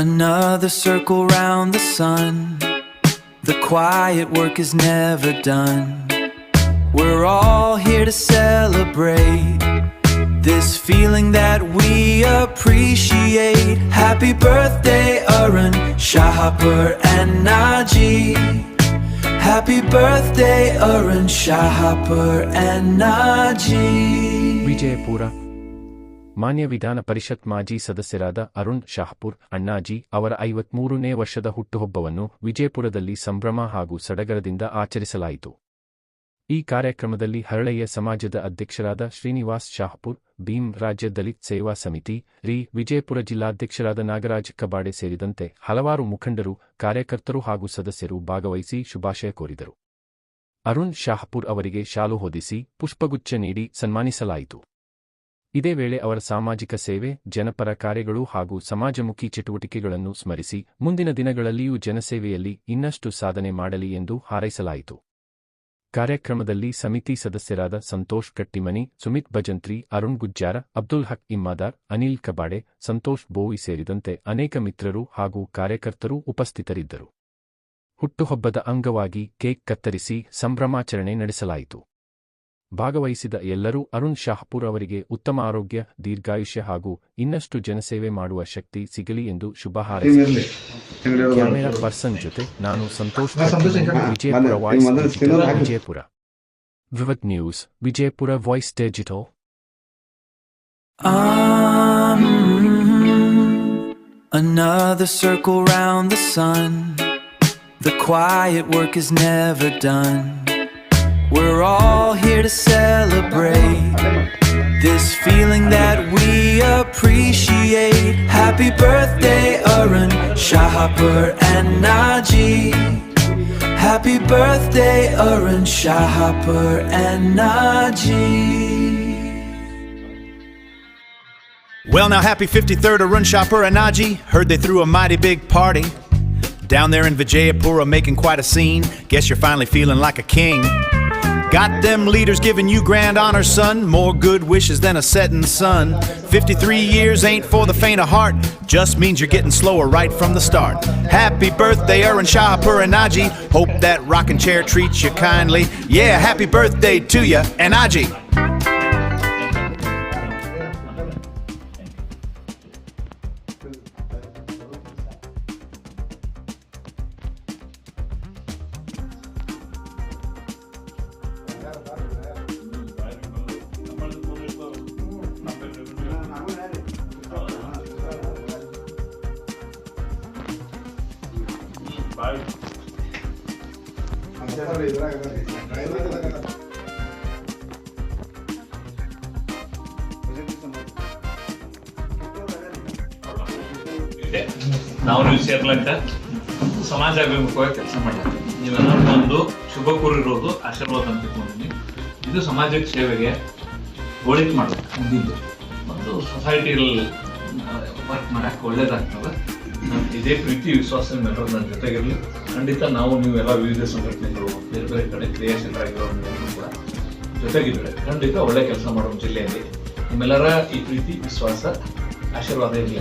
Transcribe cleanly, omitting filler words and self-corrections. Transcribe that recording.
Another circle round the sun. The quiet work is never done. We're all here to celebrate this feeling that we appreciate. Happy birthday Arun, Shahapur and Naji. Happy birthday Arun, Shahapur and Naji. Vijayapura ಮಾನ್ಯ ವಿಧಾನ ಪರಿಷತ್ ಮಾಜಿ ಸದಸ್ಯರಾದ ಅರುಣ್ ಶಹಾಪುರ್ ಅಣ್ಣಾಜಿ ಅವರ 53ನೇ ವರ್ಷದ ಹುಟ್ಟುಹಬ್ಬವನ್ನು ವಿಜಯಪುರದಲ್ಲಿ ಸಂಭ್ರಮ ಹಾಗೂ ಸಡಗರದಿಂದ ಆಚರಿಸಲಾಯಿತು. ಈ ಕಾರ್ಯಕ್ರಮದಲ್ಲಿ ಹರಳಯ್ಯ ಸಮಾಜದ ಅಧ್ಯಕ್ಷರಾದ ಶ್ರೀನಿವಾಸ್ ಶಹಾಪುರ್, ಭೀಮ್ ರಾಜ್ಯ ದಲಿತ್ ಸೇವಾ ಸಮಿತಿ, ವಿಜಯಪುರ ಜಿಲ್ಲಾಧ್ಯಕ್ಷರಾದ ನಾಗರಾಜ್ ಕಬಾಡೆ ಸೇರಿದಂತೆ ಹಲವಾರು ಮುಖಂಡರು, ಕಾರ್ಯಕರ್ತರು ಹಾಗೂ ಸದಸ್ಯರು ಭಾಗವಹಿಸಿ ಶುಭಾಶಯ ಕೋರಿದರು. ಅರುಣ್ ಶಹಾಪುರ್ ಅವರಿಗೆ ಶಾಲು ಹೊದಿಸಿ ಪುಷ್ಪಗುಚ್ಛ ನೀಡಿ ಸನ್ಮಾನಿಸಲಾಯಿತು. ಇದೇ ವೇಳೆ ಅವರ ಸಾಮಾಜಿಕ ಸೇವೆ, ಜನಪರ ಕಾರ್ಯಗಳು ಹಾಗೂ ಸಮಾಜಮುಖಿ ಚಟುವಟಿಕೆಗಳನ್ನು ಸ್ಮರಿಸಿ ಮುಂದಿನ ದಿನಗಳಲ್ಲಿಯೂ ಜನಸೇವೆಯಲ್ಲಿ ಇನ್ನಷ್ಟು ಸಾಧನೆ ಮಾಡಲಿ ಎಂದು ಹಾರೈಸಲಾಯಿತು. ಕಾರ್ಯಕ್ರಮದಲ್ಲಿ ಸಮಿತಿ ಸದಸ್ಯರಾದ ಸಂತೋಷ್ ಕಟ್ಟಿಮನಿ, ಸುಮಿತ್ ಭಜಂತ್ರಿ, ಅರುಣ್ ಗುಜ್ಜಾರ, ಅಬ್ದುಲ್ ಹಕ್ ಇಮ್ಮಾದಾರ್, ಅನಿಲ್ ಕಬಾಡೆ, ಸಂತೋಷ್ ಬೋವಿ ಸೇರಿದಂತೆ ಅನೇಕ ಮಿತ್ರರು ಹಾಗೂ ಕಾರ್ಯಕರ್ತರು ಉಪಸ್ಥಿತರಿದ್ದರು. ಹುಟ್ಟುಹಬ್ಬದ ಅಂಗವಾಗಿ ಕೇಕ್ ಕತ್ತರಿಸಿ ಸಂಭ್ರಮಾಚರಣೆ ನಡೆಸಲಾಯಿತು. ಭಾಗವಹಿಸಿದ ಎಲ್ಲರೂ ಅರುಣ್ ಶಹಾಪುರ್ ಅವರಿಗೆ ಉತ್ತಮ ಆರೋಗ್ಯ, ದೀರ್ಘಾಯುಷ್ಯ ಹಾಗೂ ಇನ್ನಷ್ಟು ಜನಸೇವೆ ಮಾಡುವ ಶಕ್ತಿ ಸಿಗಲಿ ಎಂದು ಶುಭ ಹಾರೈಸಿದರು. ಕ್ಯಾಮೆರಾ ಪರ್ಸನ್ ಜೊತೆ ನಾನು ಸಂತೋಷ್, ವಿಜಯಪುರ ವಾಯ್ಸ್ ಡಿಜಿಟಲ್, ವಿಜಯಪುರ. ವಿವತ್ news, Vijayapura Voice Digital. Another circle round the sun. The quiet work is never done. We're all here to celebrate this feeling that we appreciate. Happy birthday Arun, Shahapur and Naji. Happy birthday Arun, Shahapur and Naji. Well now, happy 53rd Arun, Shahapur and Naji. Heard they threw a mighty big party down there in Vijayapura, making quite a scene. Guess you're finally feeling like a king. Got them leaders giving you grand honor, son. More good wishes than a setting sun. 53 years ain't for the faint of heart. Just means you're getting slower right from the start. Happy birthday, Arun, Shahapur and Naji. Hope that rocking chair treats you kindly. Yeah, happy birthday to ya, and Naji. ನಾವು ನೀವು ಸೇರ್ಲಂಕ ಸಮಾಜ ಅಭಿಮುಖವಾಗಿ ಕೆಲಸ ಮಾಡ್ತೀವಿ. ನೀವೆಲ್ಲ ಒಂದು ಶುಭ ಕೋರಿರೋದು ಆಶೀರ್ವಾದ ಅಂತ ತಿಳ್ಕೊಂಡಿದ್ದೀನಿ. ಇದು ಸಮಾಜಕ್ಕೆ ಸೇವೆಗೆ ಹೋಳಿಕೆ ಮಾಡೋದು ಮುಂದಿದ್ದು ಮತ್ತು ಸೊಸೈಟಿಯಲ್ಲಿ ವರ್ಕ್ ಮಾಡೋಕ್ಕೆ ಒಳ್ಳೇದಾಗ್ತದೆ. ಇದೇ ಪ್ರೀತಿ ವಿಶ್ವಾಸ ನಿಮ್ಮೆಲ್ಲರೂ ನನ್ನ ಜೊತೆಗಿರಲಿ. ಖಂಡಿತ ನಾವು ನೀವೆಲ್ಲ ವಿವಿಧ ಸಂಘಟನೆಗಳು ಬೇರೆ ಬೇರೆ ಕಡೆ ಕ್ರಿಯಾಶೀಲರಾಗಿರೋರು ಕೂಡ ಜೊತೆಗಿದ್ರೆ ಖಂಡಿತ ಒಳ್ಳೆ ಕೆಲಸ ಮಾಡೋ ಜಿಲ್ಲೆಯಲ್ಲಿ ನಿಮ್ಮೆಲ್ಲರ ಈ ಪ್ರೀತಿ ವಿಶ್ವಾಸ ಆಶೀರ್ವಾದ ಇರಲಿ.